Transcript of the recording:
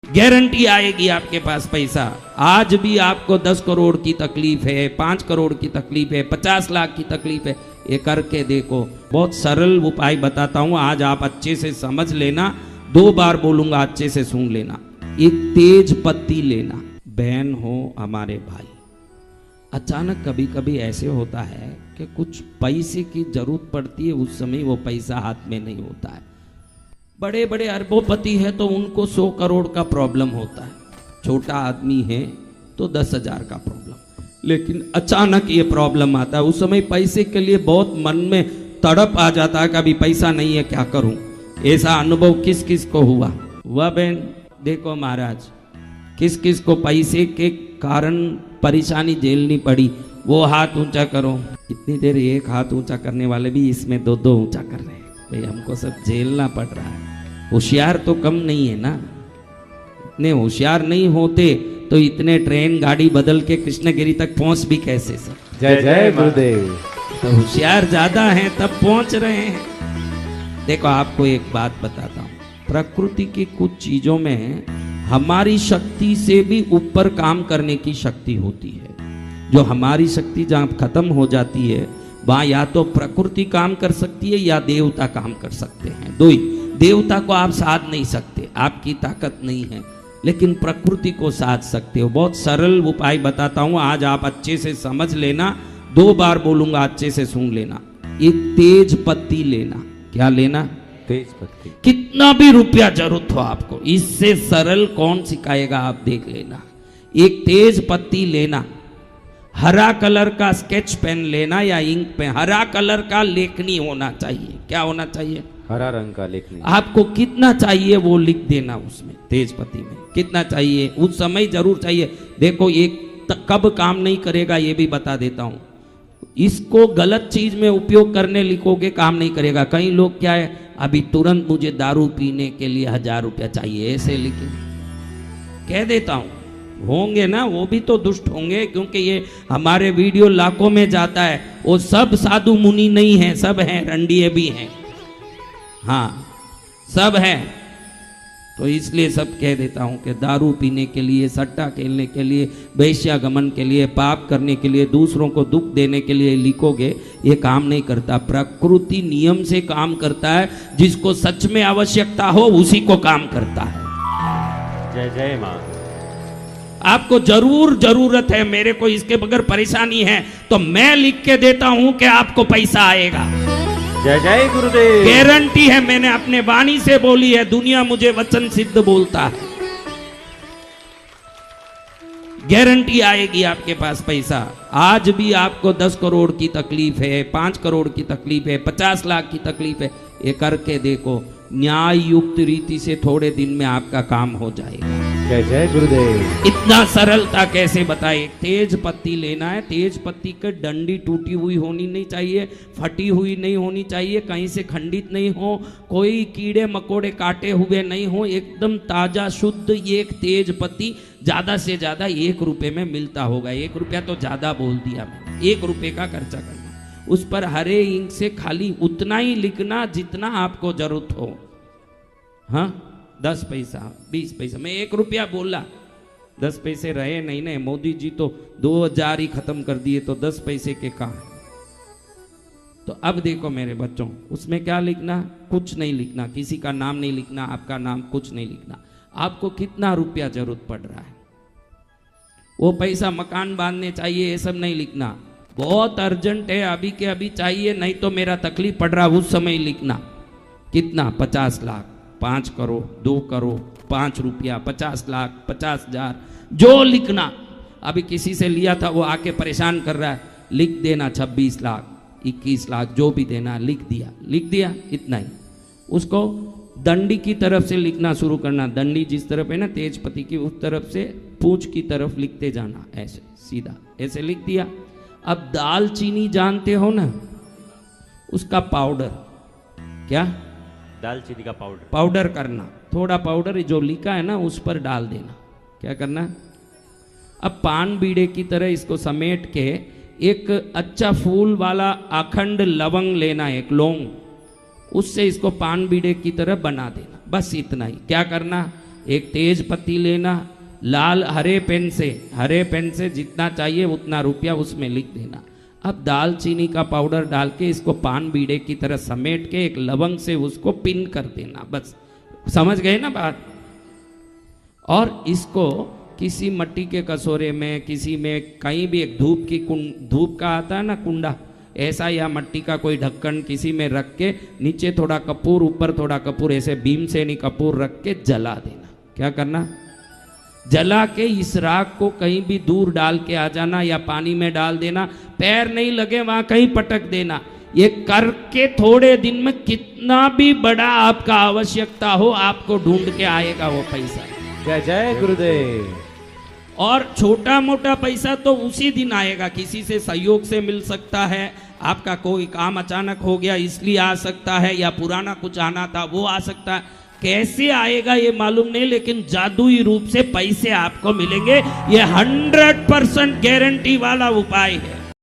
Guarantee आएगी आपके पास पैसा। आज भी आपको 10 करोड़ की तकलीफ है, 5 करोड़ की तकलीफ है, 50 लाख की तकलीफ है, ये करके देखो। बहुत सरल उपाय बताता हूं, आज आप अच्छे से समझ लेना, 2 बार बोलूंगा, अच्छे से सुन लेना। एक तेज पत्ती लेना। बहन हो, हमारे भाई, अचानक कभी कभी ऐसे होता है कि कुछ पैसे की जरूरत पड़ती है, उस समय वो पैसा हाथ में नहीं होता है। बड़े बड़े अरबोपति है तो उनको 100 करोड़ का प्रॉब्लम होता है, छोटा आदमी है तो 10,000 का प्रॉब्लम। लेकिन अचानक ये प्रॉब्लम आता है, उस समय पैसे के लिए बहुत मन में तड़प आ जाता है, कभी पैसा नहीं है क्या करूं। ऐसा अनुभव किस किस को हुआ बहन? देखो महाराज, किस किस को पैसे के कारण परेशानी झेलनी पड़ी, वो हाथ ऊंचा करो। इतनी देर एक हाथ ऊंचा करने वाले भी इसमें 2-2 ऊंचा कर रहे हैं। भाई हमको सब झेलना पड़ रहा है। होशियार तो कम नहीं है ना, इतने होशियार नहीं होते तो इतने ट्रेन गाड़ी बदल के कृष्णगिरी तक पहुंच भी कैसे सर? जय जय गुरुदेव। तो होशियार ज्यादा हैं तब पहुंच रहे हैं। देखो आपको एक बात बताता हूं, प्रकृति की कुछ चीजों में हमारी शक्ति से भी ऊपर काम करने की शक्ति होती है। जो हमारी शक्ति जहां खत्म हो जाती है, वहां या तो प्रकृति काम कर सकती है या देवता काम कर सकते हैं। दो ही। देवता को आप साध नहीं सकते, आपकी ताकत नहीं है, लेकिन प्रकृति को साध सकते हो। बहुत सरल उपाय बताता हूं, आज आप अच्छे से समझ लेना, 2 बार बोलूंगा, अच्छे से सुन लेना। एक तेज पत्ती लेना। क्या लेना? तेज पत्ती। कितना भी रुपया जरूरत हो आपको, इससे सरल कौन सिखाएगा आप देख लेना। एक तेज पत्ती लेना, हरा कलर का स्केच पेन लेना या इंक पेन, हरा कलर का लेखनी होना चाहिए। क्या होना चाहिए? हरा रंग का लेखनी। आपको कितना चाहिए वो लिख देना उसमें, तेज पत्ती में कितना चाहिए, उस समय जरूर चाहिए। देखो एक कब काम नहीं करेगा ये भी बता देता हूं। इसको गलत चीज में उपयोग करने लिखोगे काम नहीं करेगा। कई लोग क्या है, अभी तुरंत मुझे दारू पीने के लिए 1000 रुपया चाहिए, ऐसे लिखे। कह देता हूं, होंगे ना वो भी तो दुष्ट होंगे, क्योंकि ये हमारे वीडियो लाखों में जाता है। वो सब साधु मुनि नहीं है, सब हैं, रंडिये भी हैं, हाँ सब हैं। तो इसलिए सब कह देता हूं कि दारू पीने के लिए, सट्टा खेलने के लिए, वैश्यागमन के लिए, पाप करने के लिए, दूसरों को दुख देने के लिए लिखोगे, ये काम नहीं करता। प्रकृति नियम से काम करता है, जिसको सच में आवश्यकता हो उसी को काम करता है। जय जय मां। आपको जरूर जरूरत है, मेरे को इसके बगैर परेशानी है तो मैं लिख के देता हूं कि आपको पैसा आएगा। जय जय गुरुदेव। गारंटी है, मैंने अपने वाणी से बोली है, दुनिया मुझे वचन सिद्ध बोलता है। गारंटी आएगी आपके पास पैसा। आज भी आपको 10 करोड़ की तकलीफ है, 5 करोड़ की तकलीफ है, 50 लाख की तकलीफ है, ये करके देखो, न्याय युक्त रीति से थोड़े दिन में आपका काम हो जाएगा। जय जय गुरुदेव। इतना सरलता कैसे बताए? तेज पत्ती लेना है। तेज पत्ती की डंडी टूटी हुई होनी नहीं चाहिए, फटी हुई नहीं होनी चाहिए, कहीं से खंडित नहीं हो, कोई कीड़े मकोड़े काटे हुए नहीं हो, एकदम ताजा शुद्ध एक तेज पत्ती। ज्यादा से ज्यादा 1 रुपये में मिलता होगा। 1 रुपया तो ज्यादा बोल दिया मैंने, 1 रुपये का खर्चा करना। उस पर हरे इंक से खाली उतना ही लिखना जितना आपको जरूरत हो। हाँ, 10 पैसा, 20 पैसा, मैं 1 रुपया बोला, 10 पैसे रहे नहीं ना। मोदी जी तो 2000 ही खत्म कर दिए, तो 10 पैसे के कहाँ है? तो अब देखो मेरे बच्चों, उसमें क्या लिखना? कुछ नहीं लिखना, किसी का नाम नहीं लिखना, आपका नाम कुछ नहीं लिखना। आपको कितना रुपया जरूरत पड़ रहा है, वो पैसा मकान बांधने चाहिए, ये सब नहीं लिखना। बहुत अर्जेंट है, अभी के अभी चाहिए, नहीं तो मेरा तकलीफ पड़ रहा, उस समय लिखना। कितना? 50 लाख, 5 करोड़, 2 करोड़, 5 रुपया, 50 लाख, 50,000, जो लिखना। अभी किसी से लिया था, वो आके परेशान कर रहा है, लिख देना 26 लाख, 21 लाख, जो भी देना लिख दिया। लिख दिया, इतना ही। उसको दंडी की तरफ से लिखना शुरू करना। दंडी जिस तरफ है ना तेजपति की, उस तरफ से पूंछ की तरफ लिखते जाना, ऐसे सीधा, ऐसे लिख दिया। अब दालचीनी जानते हो ना, उसका पाउडर, क्या? दालचीनी का पाउडर। पाउडर करना, थोड़ा पाउडर जो लिखा है ना उस पर डाल देना। क्या करना? अब पान बीड़े की तरह इसको समेट के एक अच्छा फूल वाला अखंड लवंग लेना, एक लौंग, उससे इसको पान बीड़े की तरह बना देना। बस इतना ही। क्या करना? एक तेज पत्ती लेना, लाल हरे पेन से जितना चाहिए उतना रुपया उसमें लिख देना। अब दालचीनी का पाउडर डाल के इसको पान बीड़े की तरह समेट के एक लवंग से उसको पिन कर देना, बस समझ गए ना बात। और इसको किसी मट्टी के कटोरे में, किसी में कहीं भी एक धूप का आता है ना कुंडा, ऐसा या मट्टी का कोई ढक्कन किसी में रख के नीचे थोड़ा कपूर ऊपर थोड़ा कपूर, ऐसे भीमसेनी कपूर रख के जला देना। क्या करना? जला के इस राख को कहीं भी दूर डाल के आ जाना या पानी में डाल देना, पैर नहीं लगे वहां कहीं पटक देना। ये करके थोड़े दिन में कितना भी बड़ा आपका आवश्यकता हो आपको ढूंढ के आएगा वो पैसा। जय जय गुरुदेव। और छोटा मोटा पैसा तो उसी दिन आएगा, किसी से सहयोग से मिल सकता है, आपका कोई काम अचानक हो गया इसलिए आ सकता है, या पुराना कुछ आना था वो आ सकता है। कैसे आएगा ये मालूम नहीं, लेकिन जादुई रूप से पैसे आपको मिलेंगे। ये 100% गारंटी वाला उपाय है।